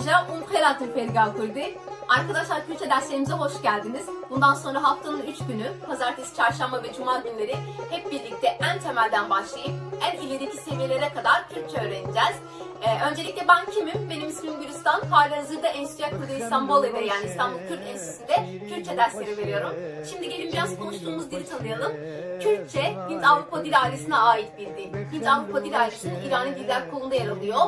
Haja Umkherat'ın Fergal Kurdi. Arkadaşlar Kürtçe derslerimize hoş geldiniz. Bundan sonra haftanın 3 günü, pazartesi, çarşamba ve cuma günleri hep birlikte en temelden başlayıp en ilerideki seviyelere kadar Kürtçe öğreneceğiz. Öncelikle ben kimim? Benim ismim Gülistan. Halihazırda Enstitüya Kurdi İstanbul'da yani İstanbul Kürt Enstitüsü'nde Kürtçe dersleri veriyorum. Şimdi gelin biraz konuştuğumuz dili tanıyalım. Kürtçe, Hint-Avrupa dil ailesine ait bir dil. Hint-Avrupa dil ailesinin İrani diller kolunda yer alıyor.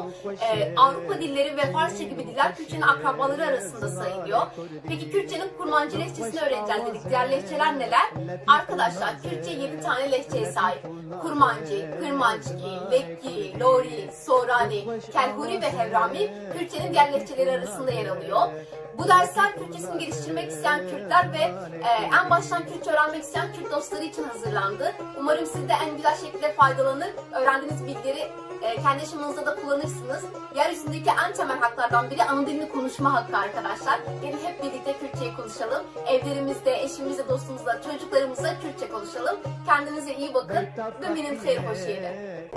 Avrupa dilleri ve Farsça gibi diller Kürtçenin akrabaları arasında sayılıyor. Peki Kürtçenin kurmancı lehçesini öğreneceğiz dedik. Diğer lehçeler neler? Arkadaşlar Kürtçe 7 tane lehçeye sahip. Kurmancı, Kırmançki, Lekki, Lori, Sorani, Kelhuri ve Hevrami Kürtçenin diğer lehçeleri arasında yer alıyor. Bu dersler Kürtçesini geliştirmek isteyen Kürtler ve en baştan Kürtçe öğrenmek isteyen Kürt dostları için hazırlandı. Umarım siz de en güzel şekilde faydalanır, öğrendiğiniz bilgileri kendi yaşamınızda da kullanırsınız. Yeryüzündeki en temel haklardan biri ana dilini konuşma hakkı arkadaşlar. Gelin hep birlikte Kürtçeyi konuşalım. Evlerimizde, eşimizle, dostumuzla, çocuklarımızla Kürtçe konuşalım. Kendinize iyi bakın. Düminin hayır hoş yeri.